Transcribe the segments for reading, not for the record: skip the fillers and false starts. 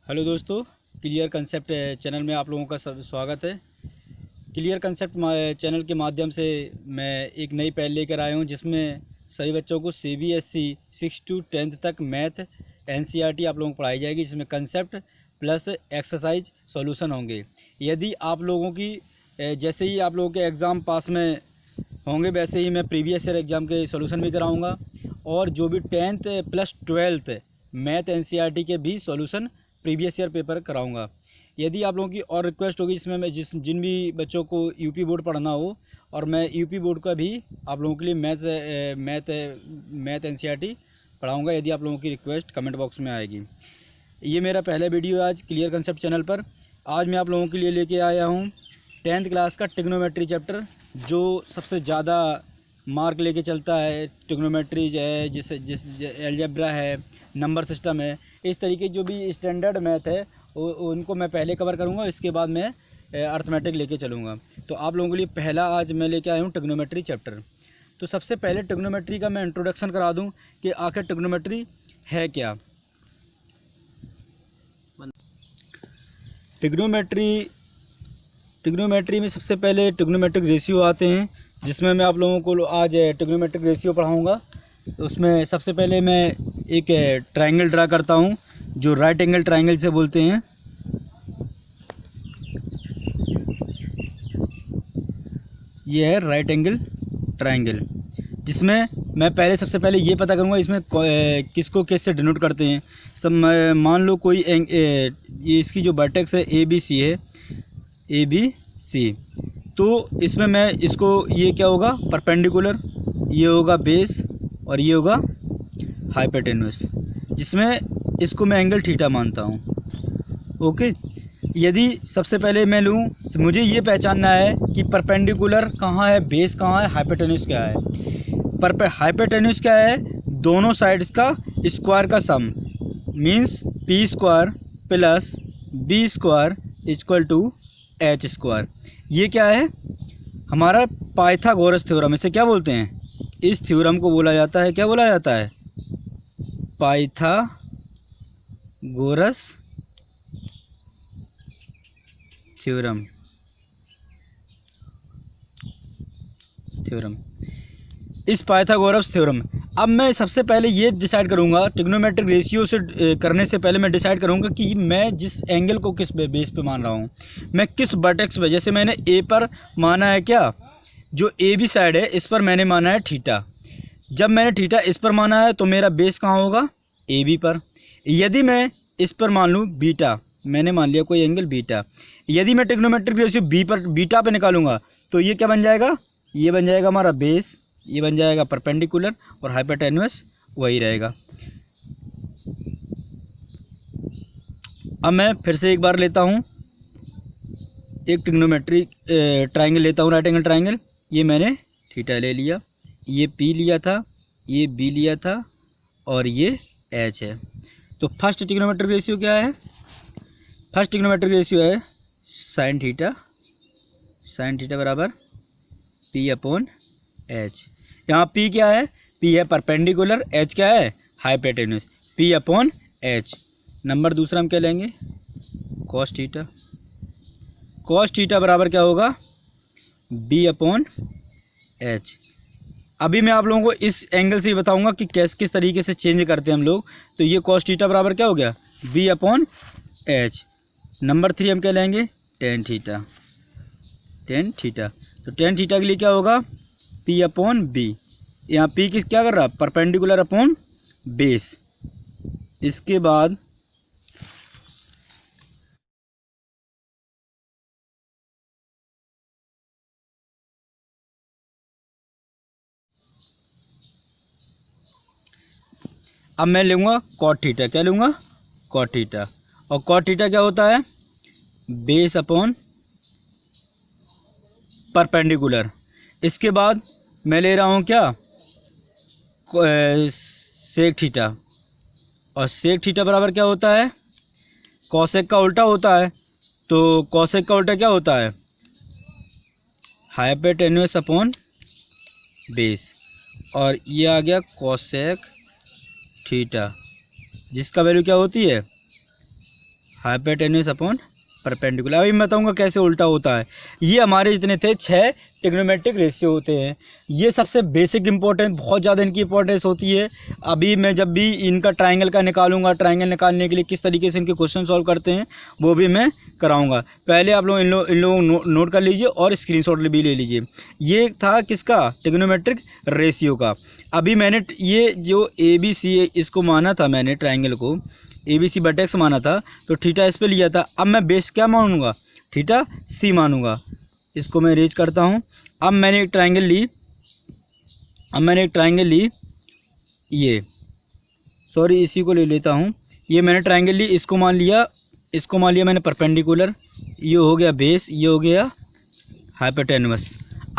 Hello दोस्तों, clear concept channel में आप लोगों का स्वागत है। क्लियर कंसेप्ट चैनल के माध्यम से मैं एक नई पहल लेकर आया हूं, जिसमें सभी बच्चों को CBSE 6 to 10th तक मैथ NCERT आप लोगों को पढ़ाई जाएगी, जिसमें कंसेप्ट प्लस एक्सरसाइज सॉल्यूशन होंगे। यदि आप लोगों की जैसे ही आप लोगों के एग्ज़ाम पास में होंगे, वैसे ही मैं प्रीवियस ईयर एग्ज़ाम के सॉल्यूशन भी कराऊंगा, और जो भी 10th plus 12th math NCERT के भी सॉल्यूशन प्रीवियस ईयर पेपर कराऊंगा। यदि आप लोगों की और रिक्वेस्ट होगी, जिसमें मैं जिन भी बच्चों को यूपी बोर्ड पढ़ना हो, और मैं यूपी बोर्ड का भी आप लोगों के लिए मैथ NCERT पढ़ाऊँगा, यदि आप लोगों की रिक्वेस्ट कमेंट बॉक्स में आएगी। ये मेरा पहला वीडियो आज क्लियर कंसेप्ट चैनल पर। आज मैं आप लोगों के लिए लेके आया हूँ 10th क्लास का ट्रिग्नोमेट्री चैप्टर, जो सबसे ज़्यादा मार्क लेके चलता है। ट्रिग्नोमेट्री है, जिस अलजेब्रा है, नंबर सिस्टम है, इस तरीके जो भी स्टैंडर्ड मैथ है उनको मैं पहले कवर करूँगा, इसके बाद मैं अर्थमेटिक लेके चलूँगा। तो आप लोगों के लिए पहला आज मैं लेके आया हूँ ट्रिग्नोमेट्री चैप्टर। तो सबसे पहले ट्रिग्नोमेट्री का मैं इंट्रोडक्शन करा दूँ कि आखिर ट्रिग्नोमेट्री है क्या। ट्रिग्नोमेट्री में सबसे पहले ट्रिग्नोमेट्रिक रेशियो आते हैं, जिसमें मैं आप लोगों को आज ट्रिग्नोमेट्रिक रेशियो पढ़ाऊँगा। तो उसमें सबसे पहले मैं एक ट्रायंगल ड्रा करता हूँ, जो राइट एंगल ट्रायंगल से बोलते हैं। ये है राइट एंगल ट्रायंगल, जिसमें मैं सबसे पहले ये पता करूँगा इसमें किसको किससे डिनोट करते हैं। सब मान लो कोई ये इसकी जो वर्टेक्स है ABC है, ABC, तो इसमें मैं इसको, ये क्या होगा, परपेंडिकुलर, ये होगा बेस, और ये होगा हाइपोटेन्यूस, जिसमें इसको मैं एंगल थीटा मानता हूँ। ओके, यदि सबसे पहले मैं लूँ, मुझे ये पहचानना है कि परपेंडिकुलर कहाँ है, बेस कहाँ है, हाइपोटेन्यूस क्या है। हाइपोटेन्यूस क्या है, दोनों साइड्स का स्क्वायर का sum, means P square plus B square equal to H square. ये क्या है, हमारा पाइथागोरस थ्योरम। इसे क्या बोलते हैं, इस थ्योरम को बोला जाता है, क्या बोला जाता है, पाइथागोरस थ्योरम। इस पाइथागोरस थ्योरम, अब मैं सबसे पहले ये डिसाइड करूँगा, ट्रिग्नोमेट्रिक रेशियो से करने से पहले मैं डिसाइड करूँगा कि मैं जिस एंगल को किस बेस पे मान रहा हूँ, मैं किस वर्टेक्स पे। जैसे मैंने A पर माना है, क्या, जो AB साइड है, इस पर मैंने माना है थीटा। जब मैंने थीटा इस पर माना है, तो मेरा बेस कहाँ होगा, AB पर। यदि मैं इस पर मान लूँ बीटा, मैंने मान लिया कोई एंगल बीटा, यदि मैं ट्रिग्नोमेट्रिक रेशियो बीटा पर निकालूंगा, तो ये क्या बन जाएगा, ये बन जाएगा हमारा बेस, ये बन जाएगा परपेंडिकुलर, और हाइपोटेन्यूस वही रहेगा। अब मैं फिर से एक बार लेता हूँ, एक ट्रिग्नोमेट्रिक ट्रायंगल लेता हूँ, राइट एंगल ट्रायंगल। ये मैंने थीटा ले लिया, ये P लिया था, ये B लिया था, और ये H है। तो फर्स्ट ट्रिग्नोमेट्रिक रेशियो क्या है, फर्स्ट ट्रिग्नोमेट्रिक रेशियो है साइन थीटा बराबर P अपॉन H। यहाँ P क्या है, P है परपेंडिकुलर, H क्या है, hypotenuse, P upon H। Number दूसरा हम क्या लेंगे, कॉस थीटा बराबर क्या होगा, B अपॉन H। अभी मैं आप लोगों को इस एंगल से बताऊंगा कि किस तरीके से चेंज करते हैं हम लोग। तो ये कॉस थीटा बराबर क्या हो गया, B अपॉन H। नंबर 3 हम क्या लेंगे, टेन थीटा। तो टेन थीटा के लिए क्या होगा, P अपॉन B। यहाँ P किस क्या कर रहा, परपेंडिकुलर अपॉन बेस। इसके बाद अब मैं लूँगा कॉट थीटा। क्या लूँगा, कॉट थीटा। और कॉट थीटा क्या होता है, बेस अपॉन परपेंडिकुलर। इसके बाद मैं ले रहा हूँ क्या, सेक थीटा। और सेक थीटा बराबर क्या होता है, कॉसेक का उल्टा होता है। तो कॉसेक का उल्टा क्या होता है, हाइपोटेन्यूस अपॉन बेस। और ये आ गया कॉसेक थीटा, जिसका वैल्यू क्या होती है, हाइपोटेन्यूस अपॉन परपेंडिकुलर। अभी मैं बताऊंगा कैसे उल्टा होता है। ये हमारे जितने थे 6 ट्रिग्नोमेट्रिक रेशियो होते हैं। ये सबसे बेसिक इंपॉर्टेंट, बहुत ज़्यादा इनकी इंपॉर्टेंस होती है। अभी मैं जब भी इनका ट्रायंगल का निकालूंगा, ट्रायंगल निकालने के लिए किस तरीके से इनके क्वेश्चन सॉल्व करते हैं वो भी मैं कराऊंगा। पहले आप लोग इन लोग नोट कर लीजिए और स्क्रीनशॉट भी ले लीजिए। ये था किसका, ट्रिग्नोमेट्रिक रेशियो का। अभी मैंने ये जो ABC इसको माना था, मैंने ट्रायंगल को ABC वर्टेक्स माना था, तो थीटा इस पे लिया था। अब मैं बेस क्या मानूंगा, थीटा C मानूंगा। इसको मैं अरेंज करता हूँ। अब मैंने एक ट्रायंगल ली, ये सॉरी इसी को ले लेता हूँ। ये मैंने ट्रायंगल ली, इसको मान लिया मैंने परपेंडिकुलर। ये हो गया बेस, ये हो गया हाइपोटेन्यूस।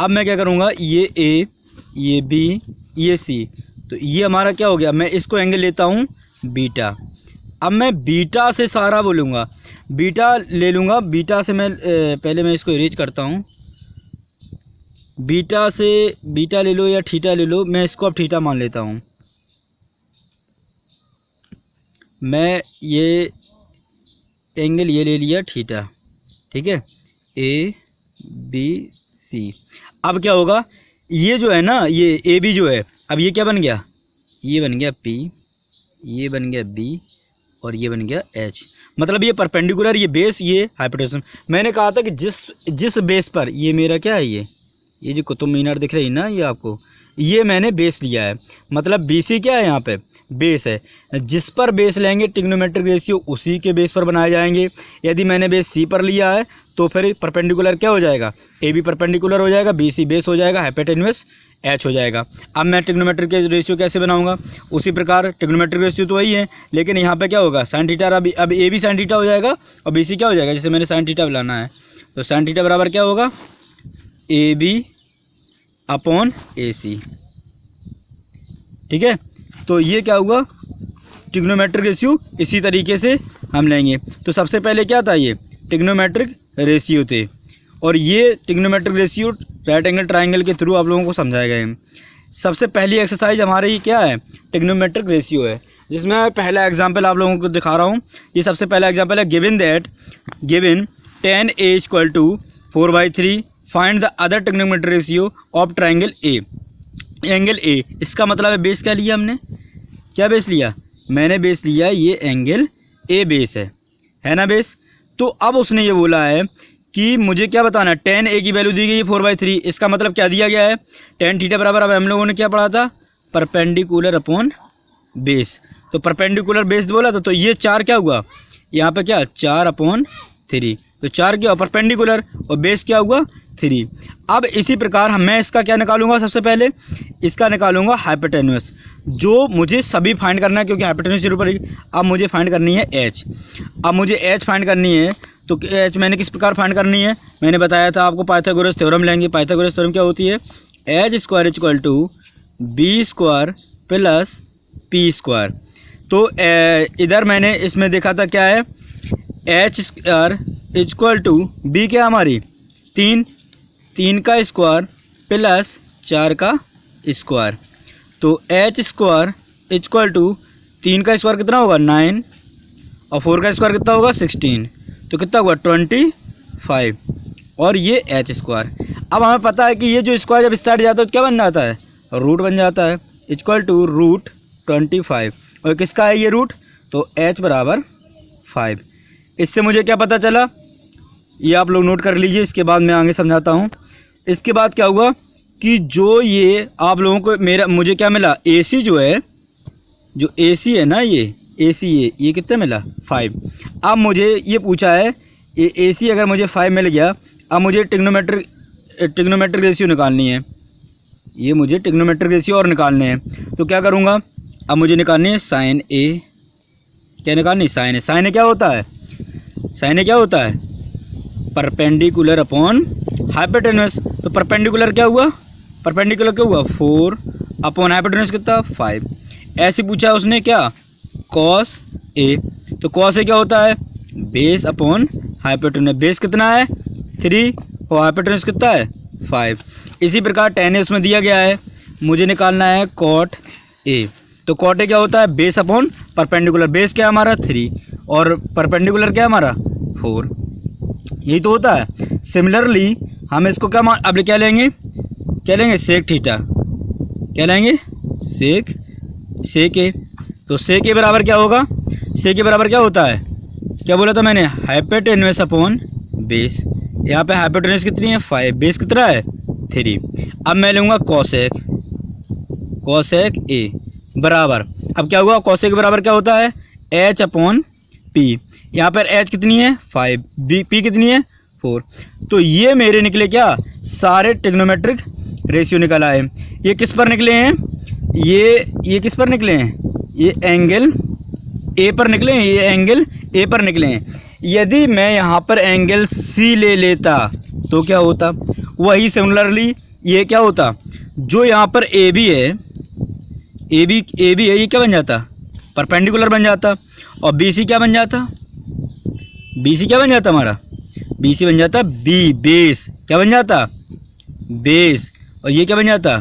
अब मैं क्या करूँगा, ये A, ये B, ये C, तो ये हमारा क्या हो गया, मैं इसको एंगल लेता हूँ बीटा। अब मैं बीटा से सारा बोलूँगा, बीटा ले लूँगा। बीटा से मैं पहले मैं इसको इरेज करता हूँ। बीटा से बीटा ले लो या थीटा ले लो, मैं इसको अब थीटा मान लेता हूँ। मैं ये एंगल ये ले लिया थीटा, ठीक है, ABC। अब क्या होगा, ये जो है ना, ये AB जो है, अब ये क्या बन गया, ये बन गया P, ये बन गया B और ये बन गया H। मतलब ये परपेंडिकुलर, ये बेस, ये हाइपोटेन्यूस। मैंने कहा था कि जिस बेस पर, ये मेरा क्या है, ये जो कुतुब मीनार दिख रही है ना, ये आपको, ये मैंने बेस लिया है। मतलब BC क्या है, यहाँ पे बेस है। जिस पर बेस लेंगे ट्रिग्नोमेट्रिक रेशियो उसी के बेस पर बनाए जाएंगे। यदि मैंने बेस C पर लिया है तो फिर परपेंडिकुलर क्या हो जाएगा, AB परपेंडिकुलर हो जाएगा, BC बेस हो जाएगा, हाइपोटेन्यूस H हो जाएगा। अब मैं ट्रिग्नोमेट्रिक रेशियो कैसे बनाऊंगा, उसी प्रकार ट्रिग्नोमेट्रिक रेशियो तो वही है, लेकिन यहाँ पे क्या होगा, साइन थीटा। अब AB साइन थीटा हो जाएगा और BC क्या हो जाएगा, जैसे मैंने साइन थीटा बनाना है तो साइन थीटा बराबर क्या होगा, AB अपॉन AC, ठीक है। तो ये क्या हुआ, ट्रिग्नोमेट्रिक रेशियो इसी तरीके से हम लेंगे। तो सबसे पहले क्या था, ये ट्रिग्नोमेट्रिक रेशियो थे, और ये trigonometric ratio right angle triangle के थ्रू आप लोगों को समझाए गए हैं। सबसे पहली एक्सरसाइज हमारी क्या है, ट्रिग्नोमेट्रिक रेशियो है, जिसमें मैं पहला एग्जांपल आप लोगों को दिखा रहा हूँ। ये सबसे पहला एग्जांपल है, given 10A = 4/3 find the other trigonometric ratio of triangle A। Angle A, इसका मतलब है बेस क्या लिया हमने, क्या बेस लिया, मैंने बेस लिया ये एंगल A बेस है ना बेस। तो अब उसने ये बोला है कि मुझे क्या बताना है, 10A की वैल्यू दी गई है 4/3। इसका मतलब क्या दिया गया है, tan थीटा बराबर, अब हम लोगों ने क्या पढ़ा था, परपेंडिकुलर अपॉन बेस। तो परपेंडिकुलर बेस बोला था, तो ये 4 क्या हुआ, यहाँ पे क्या 4/3, तो 4 क्या हुआ परपेंडिकुलर, और बेस क्या हुआ 3। अब इसी प्रकार मैं इसका क्या निकालूंगा, सबसे पहले इसका निकालूंगा हाइपोटेन्यूस, जो मुझे सभी फाइंड करना है क्योंकि हाइपोटेन्यूस जरूर पड़ेगी। अब मुझे फाइंड करनी है H। अब मुझे H फाइंड करनी है, तो H मैंने किस प्रकार फाइंड करनी है, मैंने बताया था आपको, पाइथागोरस थ्योरम लेंगे। पाइथागोरस थ्योरम क्या होती है, H² = B² + P²। तो इधर मैंने इसमें देखा था क्या है, H² = B क्या हमारी 3 का स्क्वायर प्लस 4 का स्क्वायर। तो H² = 3 का स्क्वायर कितना होगा 9 और 4 का स्क्वायर कितना होगा 16, तो कितना हुआ 25 और ये H²। अब हमें पता है कि ये जो स्क्वायर जब स्टार्ट जाता है तो क्या बन जाता है, रूट बन जाता है, = √25। और किसका है ये रूट, तो H = 5। इससे मुझे क्या पता चला, ये आप लोग नोट कर लीजिए, इसके बाद मैं आगे समझाता हूँ। इसके बाद क्या हुआ कि जो ये आप लोगों को मुझे क्या मिला, AC जो है, जो AC है ना, ये AC ये कितना मिला 5। अब मुझे ये पूछा है, ये AC अगर मुझे 5 मिल गया, अब मुझे ट्रिग्नोमेट्रिक रेशियो निकालनी है, ये मुझे ट्रिग्नोमेट्रिक रेशियो और निकालने हैं। तो क्या करूँगा, अब मुझे निकालनी है साइन A, क्या निकालनी, साइन A। साइन A क्या होता है, साइन A क्या होता है, परपेंडिकुलर अपॉन हाइपोटेन्यूस। तो परपेंडिकुलर क्या हुआ, 4 अपॉन हाइपोटेन्यूस कितना 5। ऐसे पूछा उसने क्या, कॉस A। तो कॉस A क्या होता है, बेस अपॉन हाइपोटेन्यूस। बेस कितना है 3 और हाइपोटेन्यूस कितना है 5। इसी प्रकार tan A उसमें दिया गया है, मुझे निकालना है कॉट A। तो कॉट A क्या होता है, बेस अपॉन परपेंडिकुलर बेस क्या है हमारा 3 और परपेंडिकुलर क्या है हमारा 4। यही तो होता है। सिमिलरली हम इसको अब क्या लेंगे सेक थीटा, क्या लेंगे सेक ए। तो सेक ए बराबर क्या होगा, सेक ए बराबर क्या होता है, क्या बोला था मैंने, हाइपोटेन्यूस अपॉन बेस। यहाँ पे हाइपोटेन्यूस कितनी है 5, बेस कितना है 3। अब मैं लूँगा कोसेक ए बराबर, अब क्या हुआ कोसेक बराबर क्या होता है एच अपॉन पी। यहाँ पर एच कितनी है 5, पी कितनी है 4। तो ये मेरे निकले क्या, सारे ट्रिग्नोमेट्रिक रेशियो निकल आए। ये किस पर निकले हैं, ये किस पर निकले हैं, ये एंगल ए पर निकले हैं, ये एंगल ए पर निकले हैं। यदि मैं यहाँ पर एंगल सी ले लेता तो क्या होता, वही सिमिलरली ये क्या होता, जो यहाँ पर ए बी है, ए बी है, ये क्या बन जाता, परपेंडिकुलर बन जाता। और बी सी क्या बन जाता, हमारा बी सी बन जाता बी बेस, क्या बन जाता बेस। और ये क्या बन जाता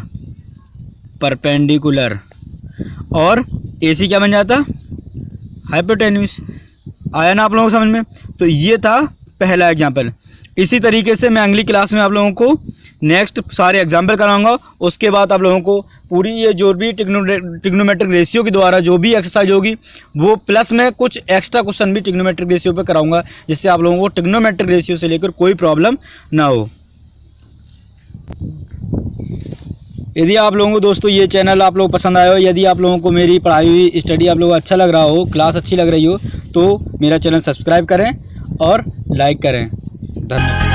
परपेंडिकुलर। और ए सी क्या बन जाता हाइपोटेन्यूस। आया ना आप लोगों को समझ में। तो ये था पहला एग्जाम्पल। इसी तरीके से मैं अगली क्लास में आप लोगों को नेक्स्ट सारे एग्जाम्पल कराऊंगा। उसके बाद आप लोगों को पूरी ये जो भी ट्रिग्नोमेट्रिक रेशियो के द्वारा जो भी एक्सरसाइज होगी वो प्लस में कुछ एक्स्ट्रा क्वेश्चन भी ट्रिग्नोमेट्रिक रेशियो पे कराऊंगा, जिससे आप लोगों को ट्रिग्नोमेट्रिक रेशियो से लेकर कोई प्रॉब्लम ना हो। यदि आप लोगों को दोस्तों ये चैनल आप लोग पसंद आया हो, यदि आप लोगों को मेरी पढ़ाई हुई स्टडी आप लोगों को अच्छा लग रहा हो, क्लास अच्छी लग रही हो, तो मेरा चैनल सब्सक्राइब करें और लाइक करें। धन्यवाद।